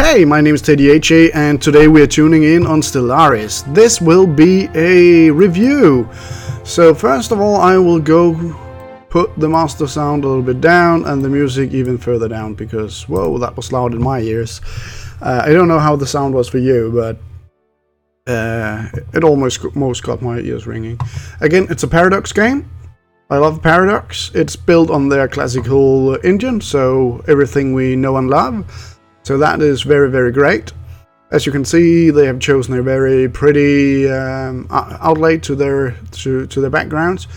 Hey, my name is TDHA and today we are tuning in on Stellaris. This will be a review. So first of all I will go put the master sound a little bit down and the music even further down because, whoa, that was loud in my ears. I don't know how the sound was for you, but it almost got my ears ringing. Again, it's a Paradox game. I love Paradox. It's built on their classical engine, so everything we know and love. So that is very, very great. As you can see, they have chosen a very pretty outlay to their backgrounds.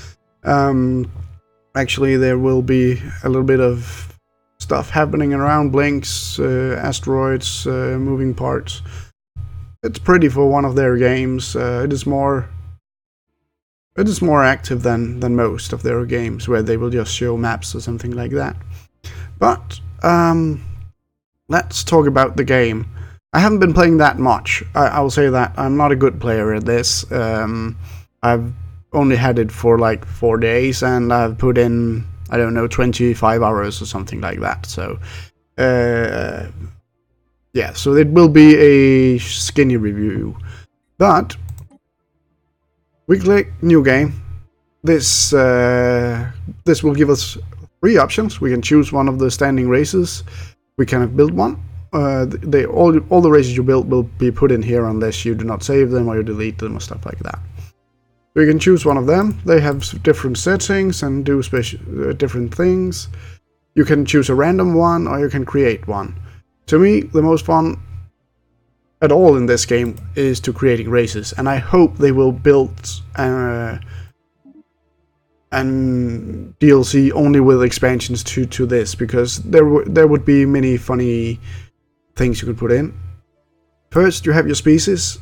Actually, there will be a little bit of stuff happening around, blinks, asteroids, moving parts. It's pretty for one of their games. It is more active than most of their games, where they will just show maps or something like that. But let's talk about the game. I haven't been playing that much. I will say that I'm not a good player at this. I've only had it for like 4 days, and I've put in, I don't know, 25 hours or something like that. So, yeah, so it will be a skinny review. But we click new game. This will give us 3 options. We can choose one of the standing races. We can build one. All the races you build will be put in here unless you do not save them or you delete them or stuff like that. So you can choose one of them. They have different settings and do different things. You can choose a random one or you can create one. To me, the most fun at all in this game is to creating races, and I hope they will build and DLC only with expansions to this, because there would be many funny things you could put in. First, you have your species.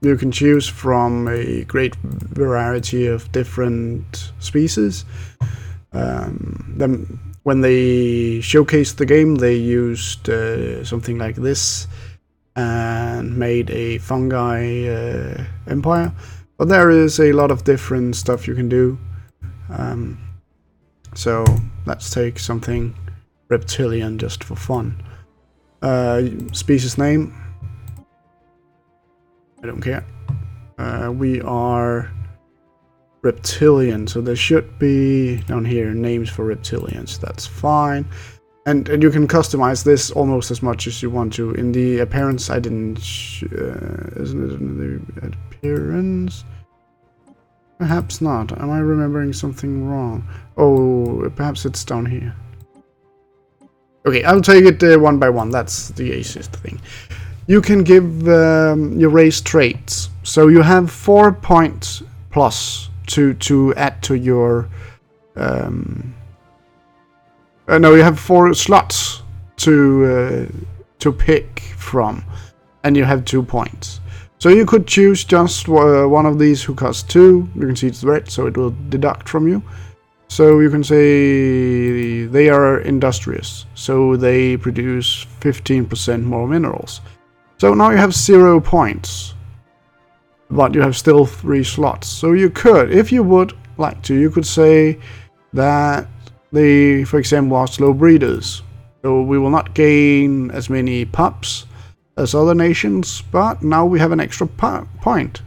You can choose from a great variety of different species. Then when they showcased the game, they used something like this and made a fungi empire. But there is a lot of different stuff you can do. So let's take something reptilian just for fun. Species name, I don't care. We are reptilian, so there should be down here names for reptilians. That's fine, and you can customize this almost as much as you want to. In the appearance, I didn't. Isn't it in the appearance? Perhaps not. Am I remembering something wrong? Oh, perhaps it's down here. Okay, I'll take it one by one. That's the easiest thing. You can give your race traits. So you have 4 points plus to add to your... no, you have 4 slots to pick from. And you have 2 points. So you could choose just one of these who costs 2. You can see it's red, so it will deduct from you. So you can say they are industrious, so they produce 15% more minerals. So now you have 0 points, but you have still 3 slots. So you could, if you would like to, you could say that they, for example, are slow breeders. So we will not gain as many pups as other nations, but now we have an extra point.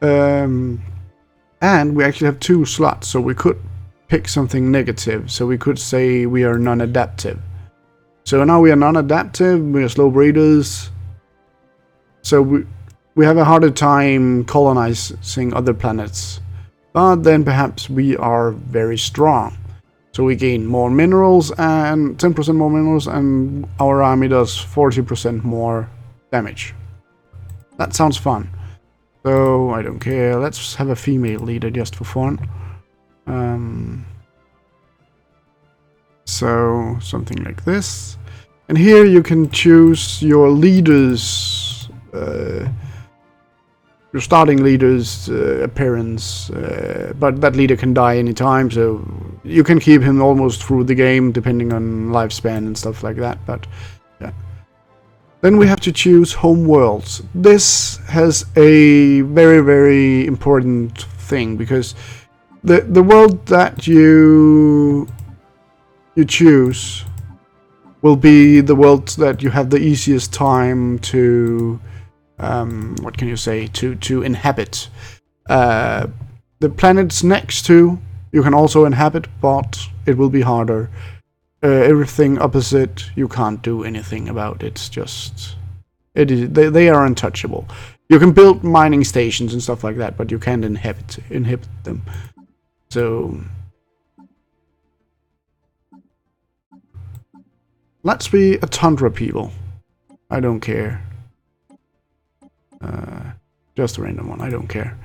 And we actually have 2 slots, so we could pick something negative. So we could say we are non-adaptive. So now we are non-adaptive, we are slow breeders. So we have a harder time colonizing other planets. But then perhaps we are very strong. So we gain more minerals and 10% more minerals, and our army does 40% more damage. That sounds fun. So I don't care. Let's have a female leader just for fun. So something like this. And here you can choose your leaders, your starting leader's appearance, but that leader can die anytime, so you can keep him almost through the game depending on lifespan and stuff like that. But yeah. Then we have to choose home worlds. This has a very, very important thing, because the world that you choose will be the world that you have the easiest time to, what can you say, to inhabit. The planets next to you can also inhabit, but it will be harder. Everything opposite, you can't do anything about. It's just, they are untouchable. You can build mining stations and stuff like that, but you can't inhabit them. So let's be a tundra people. I don't care. Just a random one. I don't care.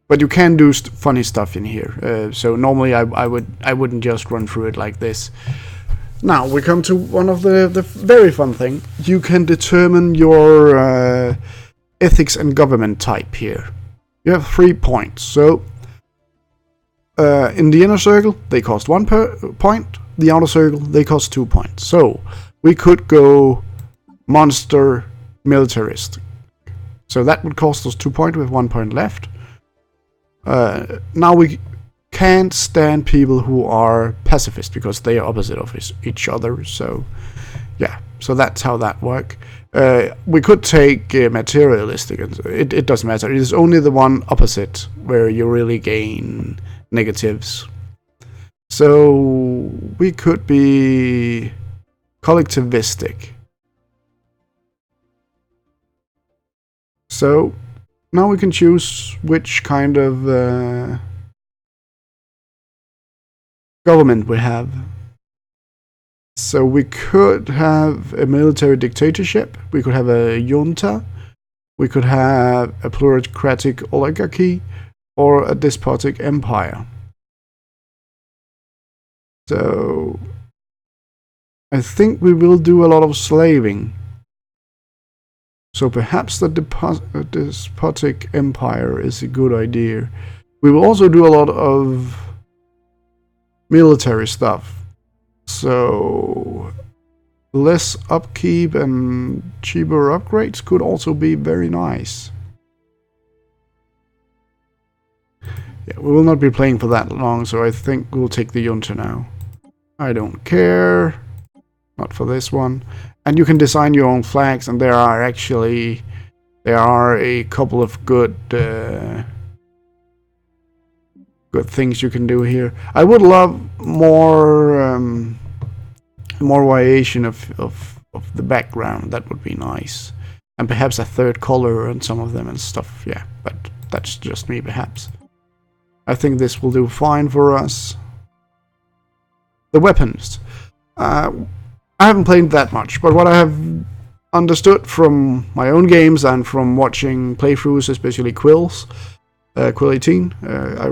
But you can do funny stuff in here. So normally I wouldn't just run through it like this. Now we come to one of the very fun thing. You can determine your ethics and government type here. You have 3 points. So in the inner circle they cost 1 point. The outer circle they cost 2 points. So we could go monster militarist. So that would cost us 2 points with 1 point left. Now we can't stand people who are pacifist because they are opposite of each other. So yeah, so that's how that works. We could take materialistic. It doesn't matter. It is only the one opposite where you really gain negatives. So we could be collectivistic. So now we can choose which kind of government we have. So we could have a military dictatorship, we could have a junta, we could have a plutocratic oligarchy, or a despotic empire. So I think we will do a lot of slaving. So perhaps the despotic empire is a good idea. We will also do a lot of military stuff. So less upkeep and cheaper upgrades could also be very nice. Yeah, we will not be playing for that long, so I think we'll take the junta now. I don't care. Not for this one. And you can design your own flags, and there are a couple of good things you can do here. I would love more variation of the background. That would be nice, and perhaps a third color on some of them and stuff. Yeah, but that's just me, perhaps. I think this will do fine for us. The weapons. I haven't played that much, but what I have understood from my own games and from watching playthroughs, especially Quill's, Quill 18, I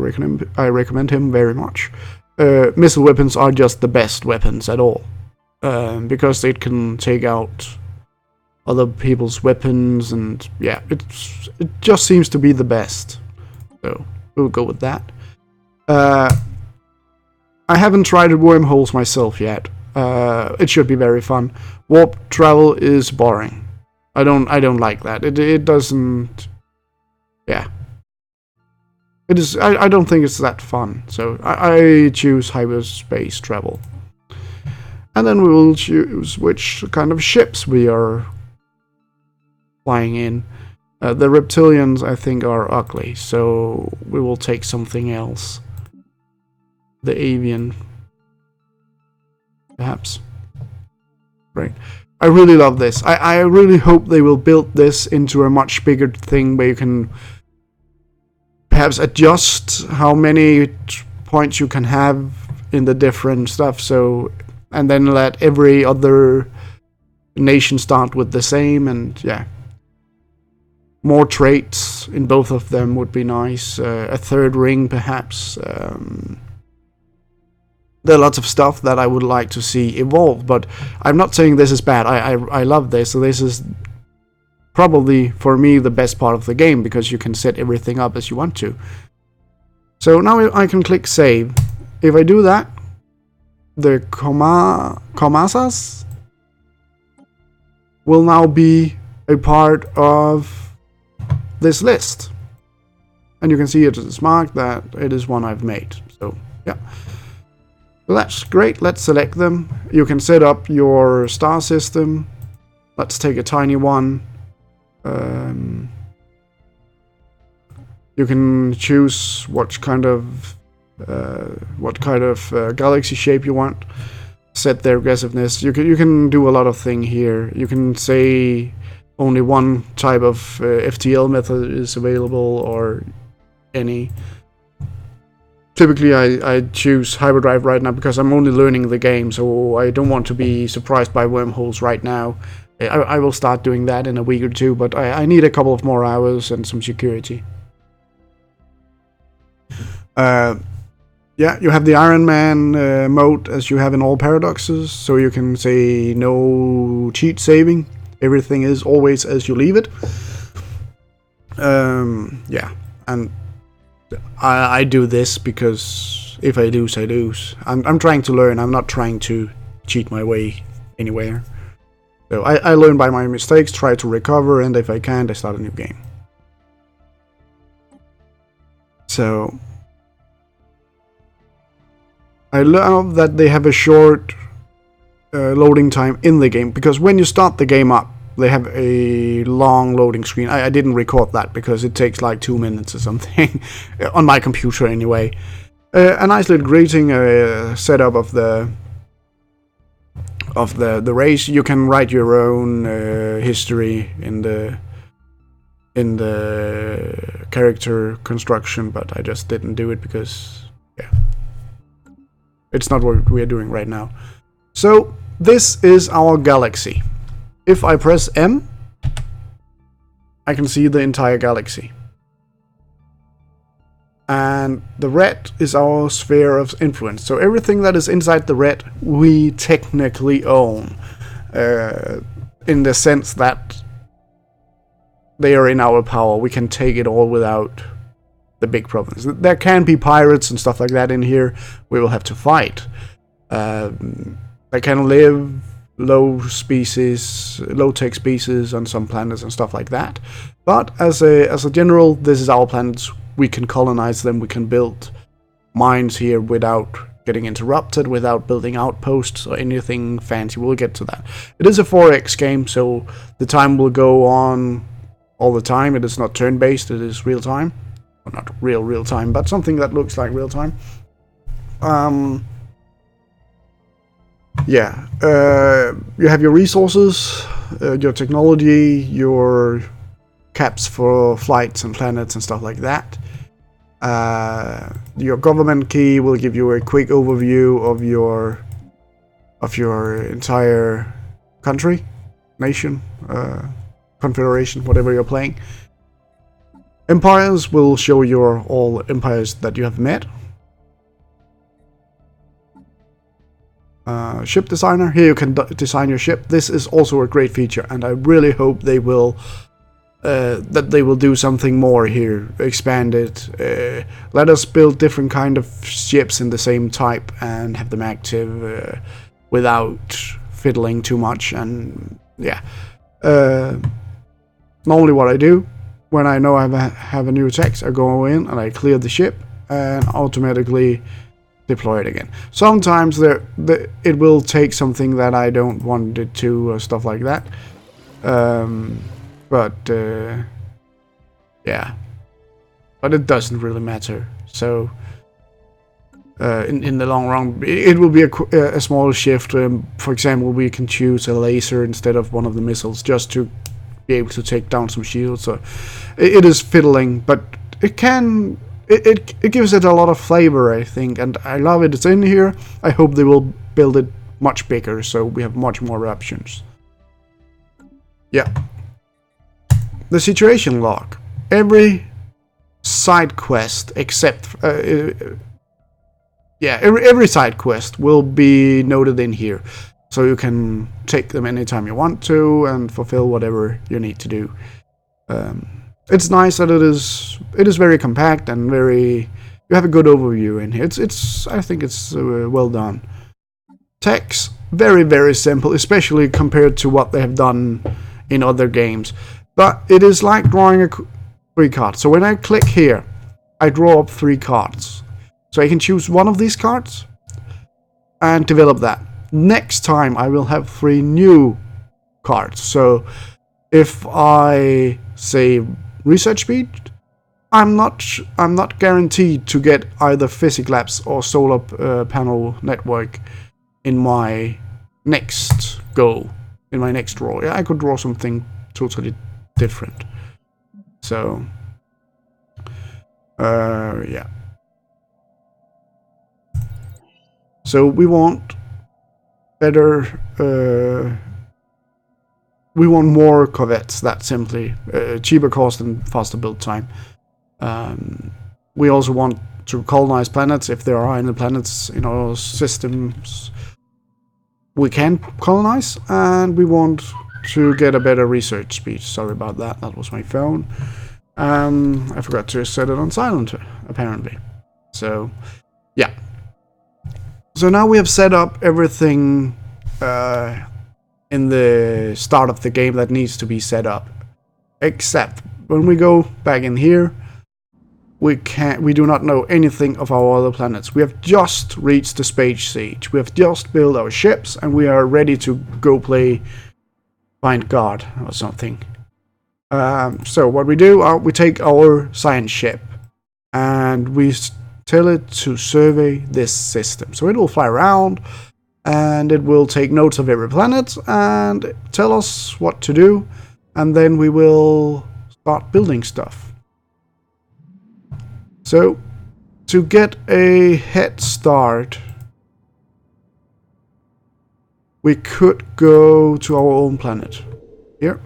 recommend him very much. Missile weapons are just the best weapons at all, because it can take out other people's weapons, and yeah, it just seems to be the best. So we'll go with that. I haven't tried wormholes myself yet. It should be very fun. Warp travel is boring. I don't like that. It doesn't. Yeah. It is. I don't think it's that fun. So I choose hyperspace travel. And then we will choose which kind of ships we are flying in. The reptilians, I think, are ugly, so we will take something else. The avian, perhaps. Right. I really love this. I really hope they will build this into a much bigger thing where you can perhaps adjust how many points you can have in the different stuff. So, and then let every other nation start with the same, and yeah. More traits in both of them would be nice. A third ring, perhaps. There are lots of stuff that I would like to see evolve, but I'm not saying this is bad. I love this. So this is probably, for me, the best part of the game, because you can set everything up as you want to. So now I can click save. If I do that, the Comasas will now be a part of this list, and you can see it is marked that it is one I've made. So yeah, So that's great. Let's select them. You can set up your star system. Let's take a tiny one. You can choose what kind of galaxy shape you want. Set their aggressiveness. You can do a lot of things here. You can say only one type of FTL method is available, or any. Typically I choose hyperdrive right now because I'm only learning the game, so I don't want to be surprised by wormholes right now. I will start doing that in a week or two, but I need a couple of more hours and some security. Yeah, you have the Iron Man mode as you have in all Paradoxes, so you can say no cheat saving. Everything is always as you leave it. Yeah, and I do this because if I lose, I lose. I'm trying to learn. I'm not trying to cheat my way anywhere. So I learn by my mistakes, try to recover, and if I can't, I start a new game. So I love that they have a short loading time in the game, because when you start the game up, they have a long loading screen. I didn't record that because it takes like 2 minutes or something on my computer anyway. A nice little greeting setup of the race. You can write your own history in the character construction, but I just didn't do it because yeah, it's not what we are doing right now. So this is our galaxy. If I press M, I can see the entire galaxy. And the red is our sphere of influence. So everything that is inside the red, we technically own. In the sense that they are in our power. We can take it all without the big problems. There can be pirates and stuff like that in here. We will have to fight. They can live low-tech species on some planets and stuff like that. But as a general, this is our planets. We can colonize them. We can build mines here without getting interrupted, without building outposts or anything fancy. We'll get to that. It is a 4X game, so the time will go on all the time. It is not turn-based. It is real-time. Well, not real-time, but something that looks like real-time. Yeah, you have your resources, your technology, your caps for flights and planets and stuff like that. Your government key will give you a quick overview of your entire country, nation, confederation, whatever you're playing. Empires will show your all empires that you have met. Ship designer, here you can design your ship. This is also a great feature, and I really hope they will do something more here, expand it, let us build different kind of ships in the same type and have them active without fiddling too much. And yeah, normally what I do when I know I have a new text, I go in and I clear the ship and automatically deploy it again. Sometimes it will take something that I don't want it to, or stuff like that. Yeah, but it doesn't really matter. So in the long run, it will be a small shift. For example, we can choose a laser instead of one of the missiles just to be able to take down some shields. So it is fiddling, but it can. It gives it a lot of flavor, I think, and I love it. It's in here. I hope they will build it much bigger, so we have much more options. Yeah. The situation log. Every side quest except... every side quest will be noted in here. So you can take them anytime you want to and fulfill whatever you need to do. It's nice that it is very compact and very... You have a good overview in here. I think it's well done. Text, very, very simple, especially compared to what they have done in other games. But it is like drawing 3 cards. So when I click here, I draw up 3 cards. So I can choose one of these cards. and develop that. Next time I will have 3 new cards. So if I say research speed, I'm not guaranteed to get either physics labs or solar panel network in my next go, in my next draw. Yeah, I could draw something totally different. So yeah. So we want better, we want more corvettes, that simply. Cheaper cost and faster build time. We also want to colonize planets. If there are any planets in our systems we can colonize, and we want to get a better research speed. Sorry about that, that was my phone. I forgot to set it on silent, apparently. So, yeah. So now we have set up everything in the start of the game that needs to be set up. Except when we go back in here, we do not know anything of our other planets. We have just reached the space stage. We have just built our ships, and we are ready to go play Find God or something. So what we do, we take our science ship and we tell it to survey this system. So it will fly around and it will take notes of every planet and tell us what to do, and then we will start building stuff. So to get a head start, we could go to our own planet. Here.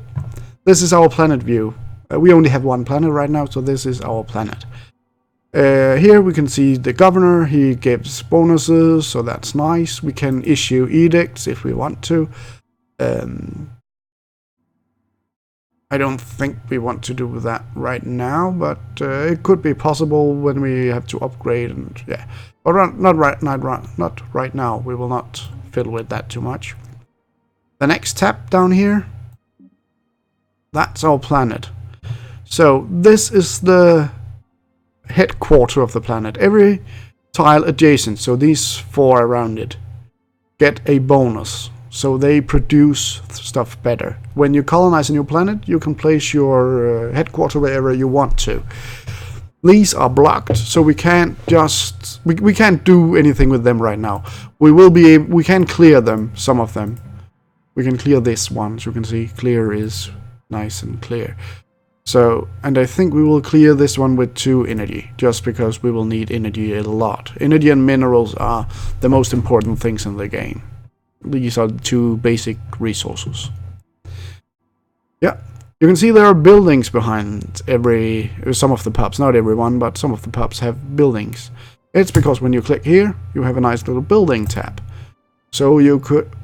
This is our planet view. We only have one planet right now, so this is our planet. Here we can see the governor. He gives bonuses, so that's nice. We can issue edicts if we want to. I don't think we want to do that right now, but it could be possible when we have to upgrade, and yeah. But not right now. We will not fiddle with that too much. The next tab down here, that's our planet. So this is the headquarter of the planet. Every tile adjacent, so these 4 around it, get a bonus. So they produce stuff better. When you colonize a new planet, you can place your headquarter wherever you want to. These are blocked, so we can't just we can't do anything with them right now. We can clear them, some of them. We can clear this one, so you can see clear is nice and clear. So, and I think we will clear this one with 2 energy, just because we will need energy a lot. Energy and minerals are the most important things in the game. These are the 2 basic resources. Yeah, you can see there are buildings behind some of the pubs. Not everyone, but some of the pubs have buildings. It's because when you click here, you have a nice little building tab. So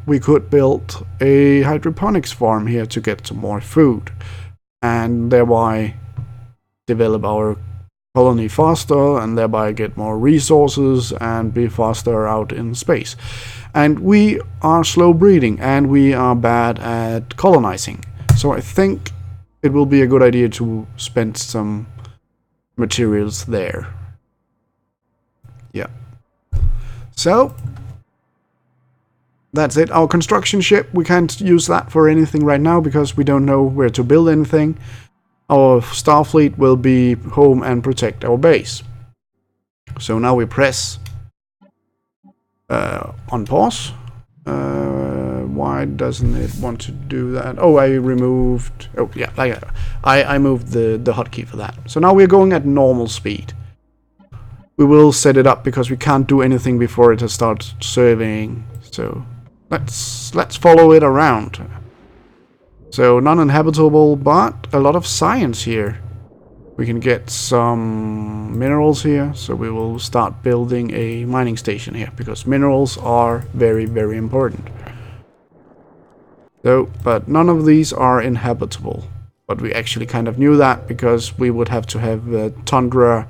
we could build a hydroponics farm here to get some more food, and thereby develop our colony faster, and thereby get more resources and be faster out in space. And we are slow breeding, and we are bad at colonizing. So I think it will be a good idea to spend some materials there. Yeah. So that's it. Our construction ship, we can't use that for anything right now because we don't know where to build anything. Our Starfleet will be home and protect our base. So now we press on pause. Why doesn't it want to do that? Oh, I removed... Oh, yeah, I moved the hotkey for that. So now we're going at normal speed. We will set it up because we can't do anything before it has started surveying. So let's follow it around. So non-inhabitable, but a lot of science here. We can get some minerals here, so we will start building a mining station here because minerals are very, very important. So, but none of these are inhabitable. But we actually kind of knew that because we would have to have tundra,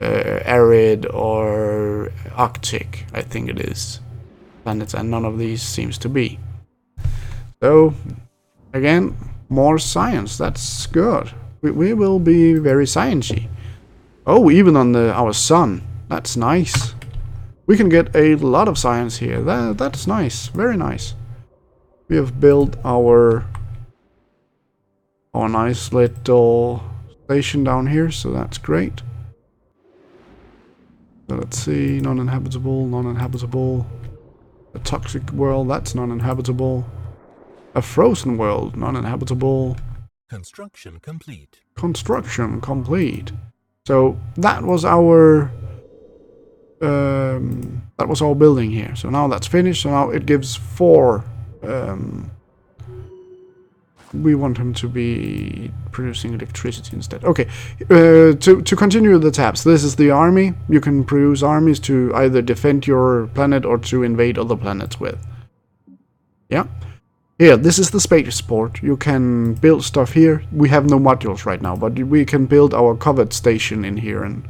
arid, or arctic, I think it is, planets, and none of these seems to be. So, again, more science. That's good. We will be very sciencey. Oh, even on our sun. That's nice. We can get a lot of science here. That's nice. Very nice. We have built our nice little station down here, so that's great. So let's see, non-inhabitable, non-inhabitable. A toxic world, that's non-inhabitable. A frozen world, non-inhabitable. Construction complete. Construction complete. So that was our building here. So now that's finished. So now it gives 4. We want him to be producing electricity instead. Okay, to continue the tabs, this is the army. You can produce armies to either defend your planet or to invade other planets with. Yeah. Here, this is the spaceport. You can build stuff here. We have no modules right now, but we can build our covered station in here and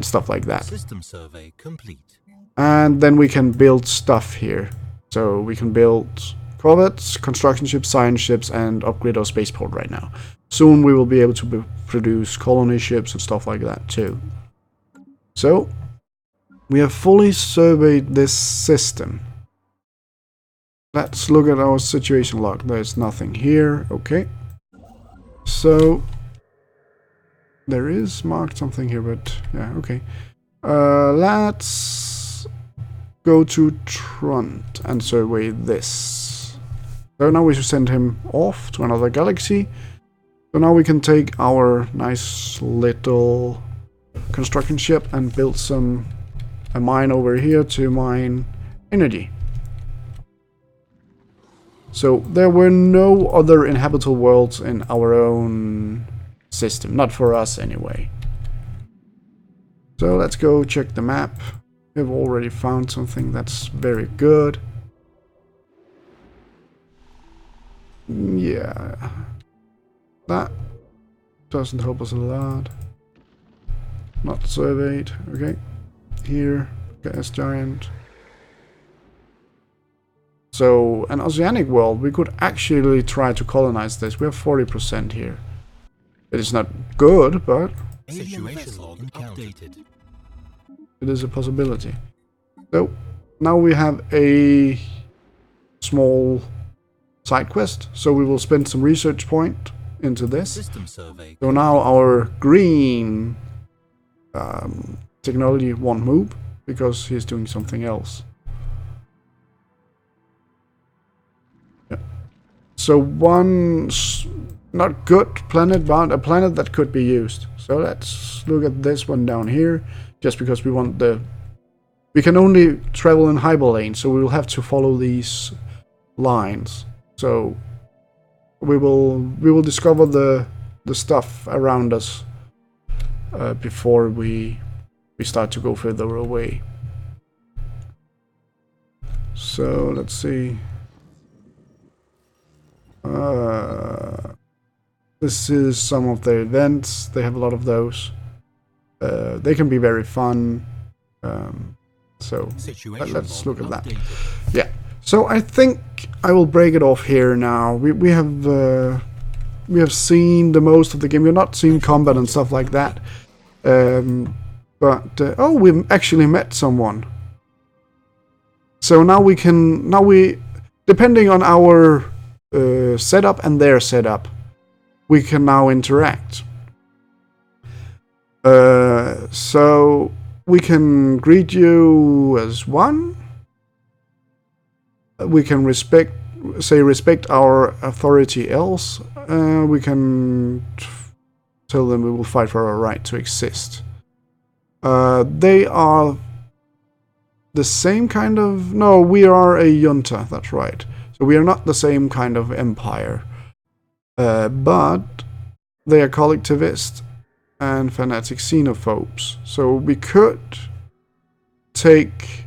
stuff like that. System survey complete. And then we can build stuff here. So we can build corvettes, construction ships, science ships, and upgrade our spaceport right now. Soon we will be able to produce colony ships and stuff like that too. So, we have fully surveyed this system. Let's look at our situation log. There's nothing here. Okay. So, there is marked something here, but yeah, okay. Let's go to Trond and survey this. So now we should send him off to another galaxy. So now we can take our nice little construction ship and build a mine over here to mine energy. So there were no other inhabitable worlds in our own system, not for us anyway. So let's go check the map. We've already found something that's very good. Yeah, that doesn't help us a lot. Not surveyed. Okay, here, gas giant. So, an oceanic world, we could actually try to colonize this. We have 40% here. It is not good, but Situation log updated. It is a possibility. So, now we have a small side quest, so we will spend some research point into this. System survey. So now our green technology won't move because he's doing something else. Yeah. So one not good planet, but a planet that could be used. So let's look at this one down here, just because we want we can only travel in hyperlane, so we will have to follow these lines. So we will discover the stuff around us before we start to go further away. So let's see. This is some of the events. They have a lot of those. They can be very fun. So let's look at that. Yeah. So I think I will break it off here now. We have seen the most of the game. We've not seen combat and stuff like that. Oh, we actually met someone. So now depending on our setup and their setup, we can now interact. So we can greet you as one. We can respect our authority else. We can tell them we will fight for our right to exist. They are the same kind of... No, we are a junta, that's right. So we are not the same kind of empire. But they are collectivist and fanatic xenophobes. So we could take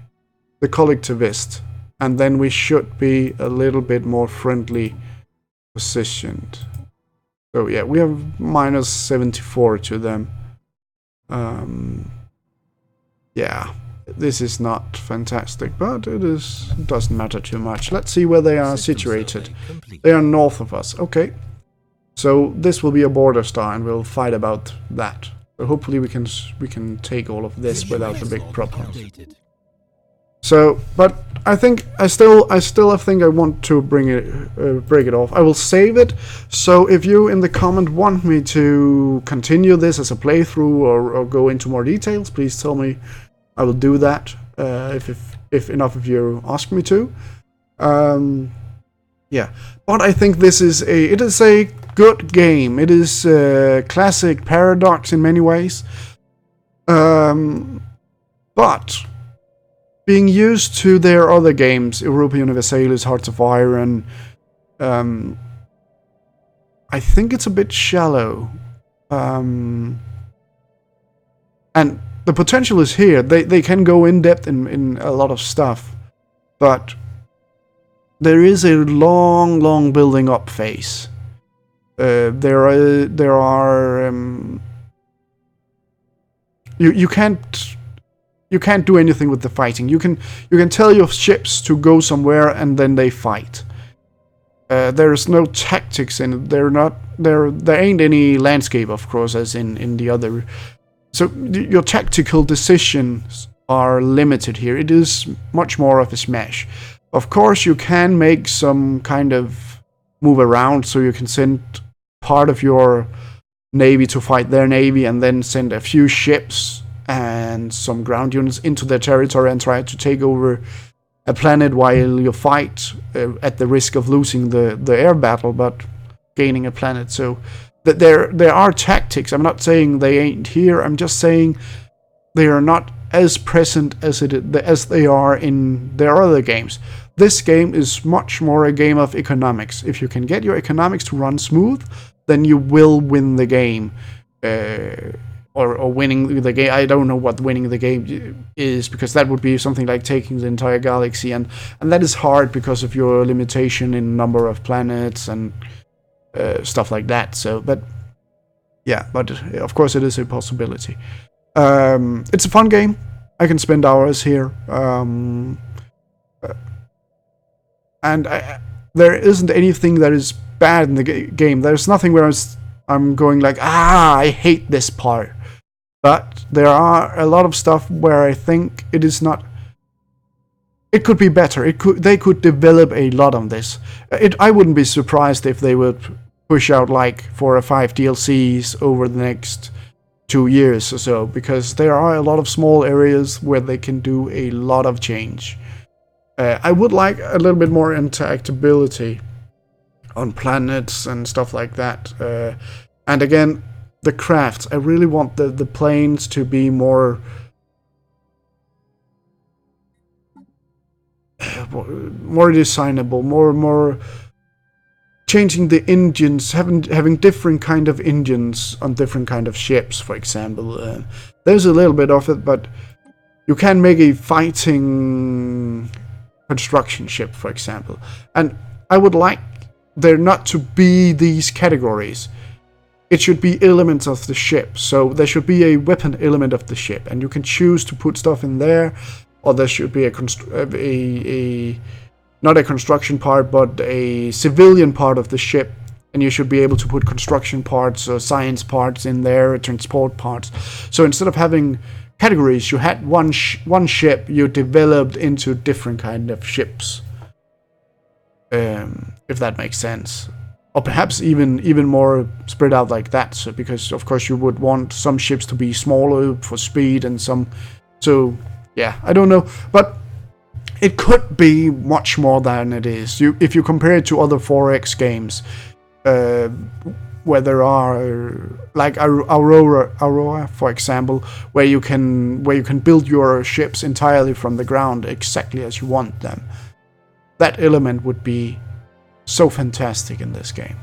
the collectivist, and then we should be a little bit more friendly positioned. So yeah, we have minus 74 to them. Yeah, this is not fantastic, but it doesn't matter too much. Let's see where they are situated. They are north of us. Okay. So this will be a border star, and we'll fight about that. So hopefully we can take all of this without a big problem. So, but I think I still think I want to break it off. I will save it. So if you in the comment want me to continue this as a playthrough or go into more details, please tell me. I will do that if enough of you ask me to. Yeah, but I think it is a good game. It is a classic Paradox in many ways. But being used to their other games, Europa Universalis, Hearts of Iron, I think it's a bit shallow. And the potential is here. They can go in depth in a lot of stuff, but there is a long building up phase. There are you can't do anything with the fighting. You can tell your ships to go somewhere and then they fight. There is no tactics in it. There ain't any landscape, of course, as in the other. So your tactical decisions are limited here. It is much more of a smash. Of course, you can make some kind of move around, so you can send part of your navy to fight their navy and then send a few ships and some ground units into their territory and try to take over a planet while you fight at the risk of losing the air battle but gaining a planet. So there are tactics. I'm not saying they ain't here. I'm just saying they are not as present as they are in their other games. This game is much more a game of economics. If you can get your economics to run smooth, then you will win the game. Or winning the game. I don't know what winning the game is, because that would be something like taking the entire galaxy, and that is hard because of your limitation in number of planets and stuff like that. So, but of course it is a possibility. It's a fun game. I can spend hours here. And there isn't anything that is bad in the game. There's nothing where I'm going like, I hate this part. But there are a lot of stuff where I think it is not. It could be better. They could develop a lot on this. I wouldn't be surprised if they would push out like 4 or 5 DLCs over the next 2 years or so, because there are a lot of small areas where they can do a lot of change. I would like a little bit more interactability on planets and stuff like that. And again, the crafts. I really want the planes to be more designable, more changing the engines, having different kind of engines on different kind of ships, for example. There's a little bit of it, but you can make a fighting construction ship, for example. And I would like there not to be these categories. It should be elements of the ship. So there should be a weapon element of the ship, and you can choose to put stuff in there, or there should be not a construction part, but a civilian part of the ship, and you should be able to put construction parts or science parts in there, transport parts. So instead of having categories, you had one ship you developed into different kind of ships, if that makes sense. Or perhaps even more spread out like that, so because of course you would want some ships to be smaller for speed and some. So yeah, I don't know, but it could be much more than it is. If you compare it to other 4X games, where there are like Aurora, for example, where you can build your ships entirely from the ground exactly as you want them. That element would be so fantastic in this game.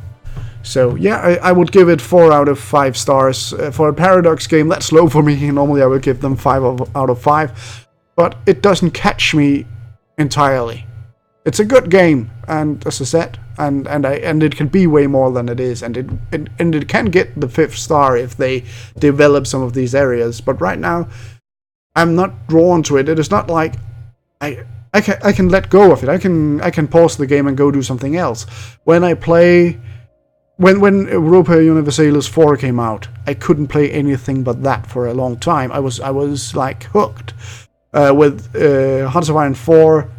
So yeah, I would give it 4 out of 5 stars. For a Paradox game, that's low for me. Normally I would give them 5 out of 5. But it doesn't catch me entirely. It's a good game, and as I said, and it can be way more than it is, and it can get the 5th star if they develop some of these areas. But right now, I'm not drawn to it. It is not like I can let go of it. I can pause the game and go do something else. When Europa Universalis 4 came out, I couldn't play anything but that for a long time. I was like hooked. With Hearts of Iron 4,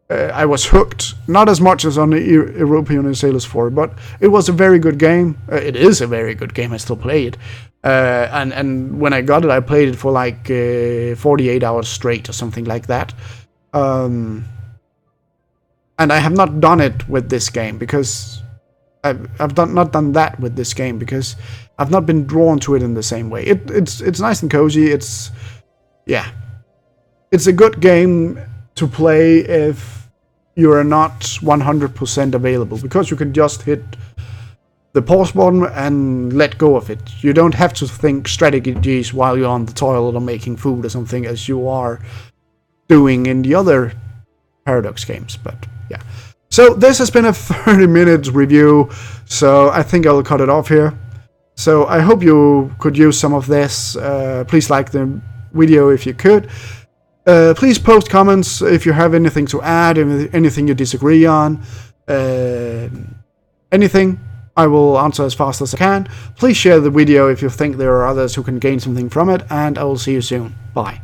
I was hooked. Not as much as on the Europa Universalis 4, but it was a very good game. It is a very good game. I still play it. And when I got it, I played it for like 48 hours straight or something like that. And I have not done it with this game because I've not done that with this game because I've not been drawn to it in the same way. It's nice and cozy. It's a good game to play if you are not 100% available, because you can just hit the pause button and let go of it. You don't have to think strategies while you're on the toilet or making food or something, as you are doing in the other Paradox games. But yeah. So this has been a 30-minute review, so I think I'll cut it off here. So I hope you could use some of this. Please like the video if you could. Please post comments if you have anything to add, anything you disagree on. Anything, I will answer as fast as I can. Please share the video if you think there are others who can gain something from it, and I will see you soon. Bye.